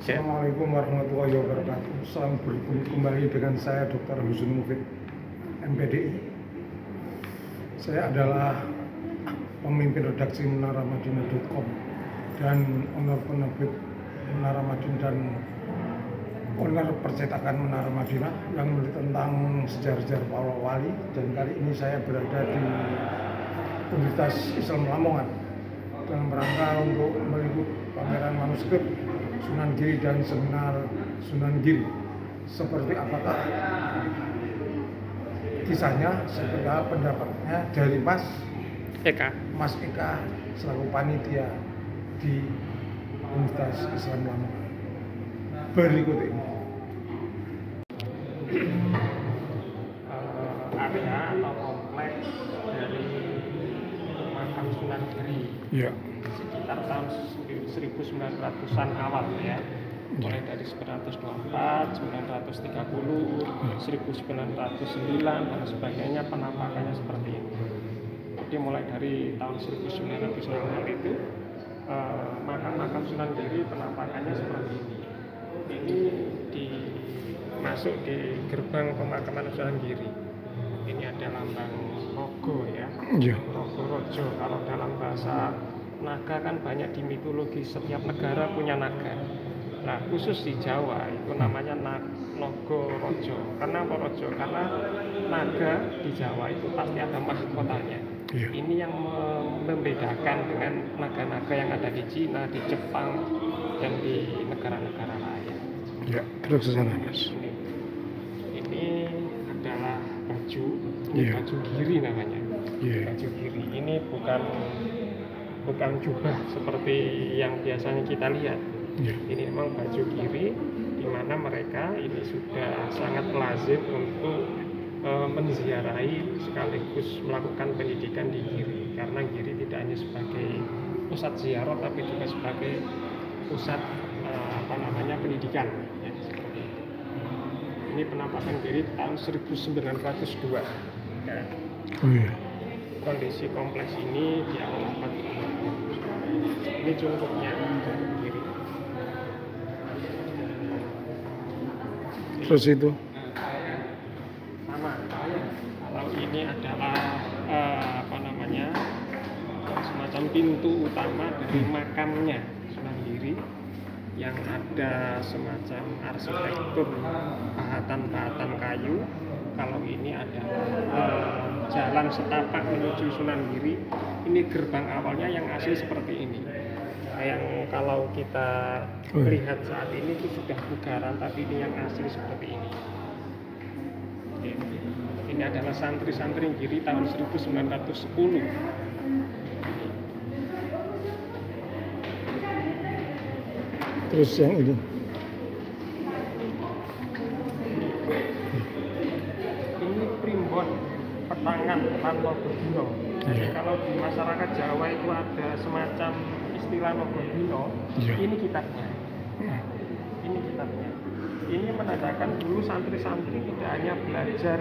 Assalamualaikum warahmatullahi wabarakatuh. Salam berjumpa kembali dengan saya Dr. Husnul Mufid, MPDI. Saya adalah pemimpin redaksi menaramadinah.com dan owner penerbit Menara Madinah dan owner percetakan Menara Madinah yang menulis tentang sejarah-sejarah para wali. Dan kali ini saya berada di Universitas Islam Lamongan dalam rangka untuk meliput pameran manuskrip Sunan Giri dan seminar Sunan Giri. Seperti apakah kisahnya, seperti apa pendapatnya dari Mas Eka selaku panitia di Universitas Islam Lamongan. Berikut ini. Area atau kompleks dari makam Sunan Giri sekitar tahun 1900-an awal ya, mulai dari 1924, 930, 1909 dan sebagainya, penampakannya seperti ini. Jadi mulai dari tahun 1900 awal itu makam-makam Sunan Giri penampakannya seperti ini. Ini masuk di gerbang pemakaman Sunan Giri. Ini ada lambang rogo ya, rogo rojo. Kalau dalam bahasa naga kan banyak di mitologi, setiap negara punya naga. Nah khusus di Jawa itu namanya Nogo Rojo. Kenapa Rojo? Karena naga di Jawa itu pasti ada mahkotanya. Ini yang membedakan dengan naga-naga yang ada di Cina, di Jepang, dan di negara-negara lain. Terus ke sana, Mas. Ini adalah baju, baju giri namanya. Baju giri ini bukan jubah seperti yang biasanya kita lihat. Ini memang baju giri, di mana mereka ini sudah sangat lazim untuk menziarahi sekaligus melakukan pendidikan di Giri, karena Giri tidak hanya sebagai pusat ziarah tapi juga sebagai pusat pendidikan ya, seperti itu. Ini penampakan Giri tahun 1902 ya. Kondisi kompleks ini di awal abad 20. Ini cungkupnya Giri. Terus itu sama, kalau ini adalah semacam pintu utama dari makamnya Sunan Giri, yang ada semacam arsitektur pahatan-pahatan kayu. Kalau ini adalah jalan setapak menuju Sunan Giri. Ini gerbang awalnya yang asli seperti ini. Yang kalau kita lihat saat ini itu sudah bugaran, tapi ini yang asli seperti ini. Ini adalah santri-santri Giri tahun 1910. Terus yang ini primbon petangan lan Logodino. Jadi kalau di masyarakat Jawa itu ada semacam istilah Logodino. Ini kitabnya. Ini kitabnya. Ini menandakan dulu santri-santri tidak hanya belajar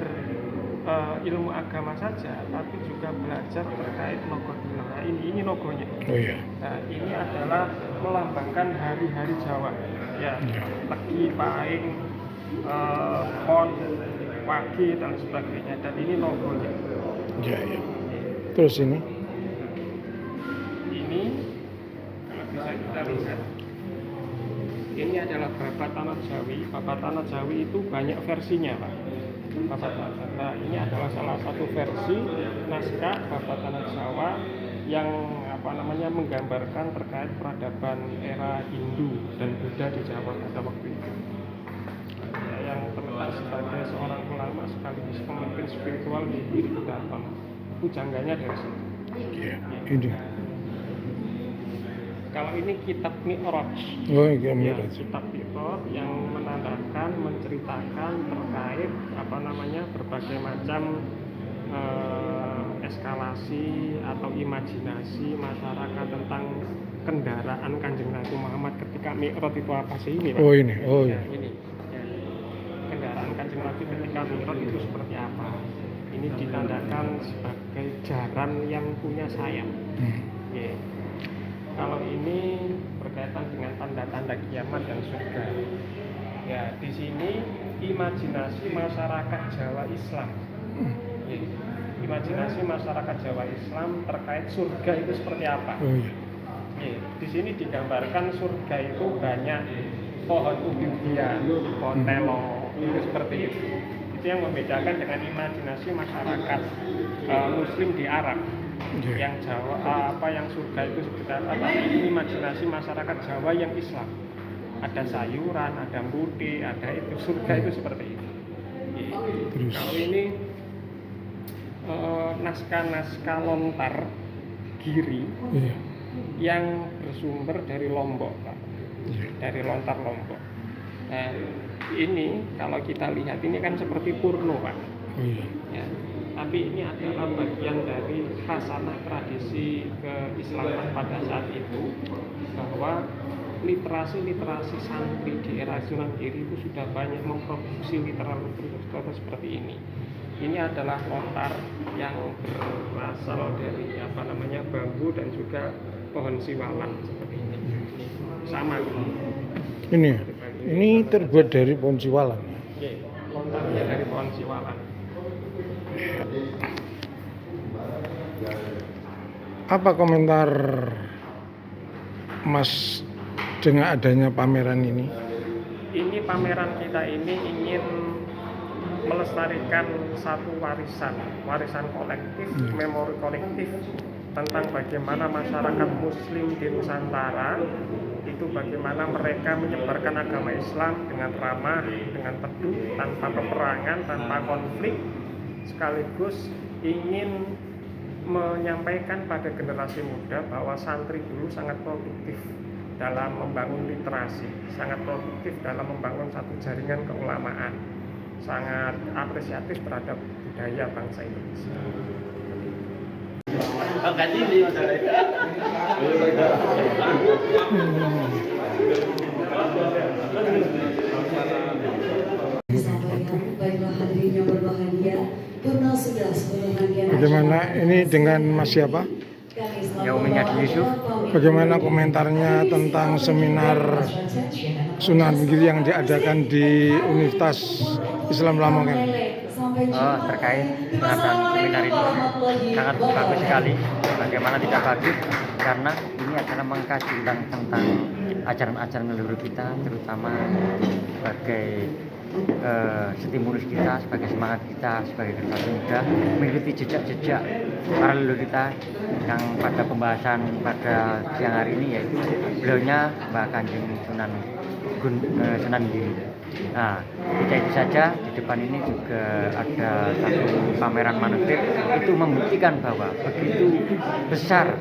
ilmu agama saja, tapi juga belajar terkait Logodino. Nah, ini logonya. Nah, ini adalah melambangkan hari-hari Jawa. Legi, Paing, Pon, Pagi dan sebagainya. Dan ini logonya. Terus ini kalau bisa kita lihat, ini adalah Babat Tanah Jawi. Babat Tanah Jawi itu banyak versinya, Pak. Nah, ini adalah salah satu versi naskah Babat Tanah Jawa yang menggambarkan terkait peradaban era Hindu dan Buddha di Jawa pada waktu itu. Yang terletak sebagai seorang ulama sekaligus pemimpin spiritual di Giri Kudaton. Pujangganya dari situ. Ini. Kalau ini kitab Mi'raj. Kitab Mi'raj yang menandakan, menceritakan terkait berbagai macam eskalasi atau imajinasi masyarakat tentang kendaraan Kanjeng Nabi Muhammad ketika Mi'raj itu apa sih ini, Pak? Ini. Kendaraan Kanjeng Nabi ketika Mi'raj itu seperti apa? Ini ditandakan sebagai jaran yang punya sayap. Kalau ini berkaitan dengan tanda-tanda kiamat dan surga. Ya, di sini imajinasi masyarakat Jawa Islam. Ya, imajinasi masyarakat Jawa Islam terkait surga itu seperti apa? Oh iya. Ya, di sini digambarkan surga itu banyak pohon umbi-umbian, pohon telo, itu seperti itu. Itu yang membedakan dengan imajinasi masyarakat Muslim di Arab. Iya. Yang Jawa yang surga itu seperti apa? Ini imajinasi masyarakat Jawa yang Islam. Ada sayuran, ada putih, ada itu. Surga itu seperti itu. Ya. Terus. Kalau ini naskah-naskah lontar Giri Iya. yang bersumber dari Lombok, Pak. Iya. Dari lontar Lombok. Nah, ini kalau kita lihat ini kan seperti Purno, Pak. Oh iya. Ya. Tapi ini adalah bagian dari khasanah tradisi keislaman pada saat itu, bahwa literasi santri di era Sunan Giri itu sudah banyak memproduksi literatur seperti ini. Ini adalah lontar yang berasal dari bambu dan juga pohon siwalan seperti ini. Sama. Ini terbuat dari pohon siwalan. Oke, lontarnya dari pohon siwalan. Apa komentar Mas dengan adanya pameran ini? Ini pameran kita ini ingin melestarikan satu warisan kolektif, memori kolektif tentang bagaimana masyarakat Muslim di Nusantara itu bagaimana mereka menyebarkan agama Islam dengan ramah, dengan teduh, tanpa peperangan, tanpa konflik, sekaligus ingin menyampaikan pada generasi muda bahwa santri dulu sangat produktif dalam membangun literasi, sangat produktif dalam membangun satu jaringan keulamaan, sangat apresiatif terhadap budaya bangsa Indonesia. Bagaimana ini dengan Mas siapa? Yaumi Yusuf. Bagaimana komentarnya tentang seminar Sunan Giri yang diadakan di Universitas Islam Lamongan? Terkait pengadaan seminar ini sangat bagus sekali. Bagaimana tidak bagus? Karena ini adalah mengkaji tentang ajaran-ajaran leluhur kita, terutama sebagai stimulus kita, sebagai semangat kita, sebagai generasi muda mengikuti jejak-jejak para leluhur kita yang pada pembahasan pada siang hari ini, yaitu beliaunya Mbah Kanjeng Sunan Giri. Nah, tidak itu saja, di depan ini juga ada satu pameran manuskrip, itu membuktikan bahwa begitu besar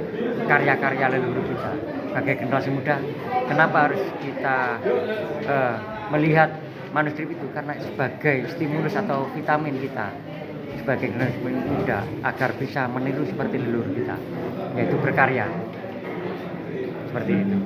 karya-karya leluhur kita. Sebagai generasi muda, kenapa harus kita melihat manuskrip itu? Karena sebagai stimulus atau vitamin kita sebagai generasi muda agar bisa meniru seperti leluhur kita, yaitu berkarya seperti itu.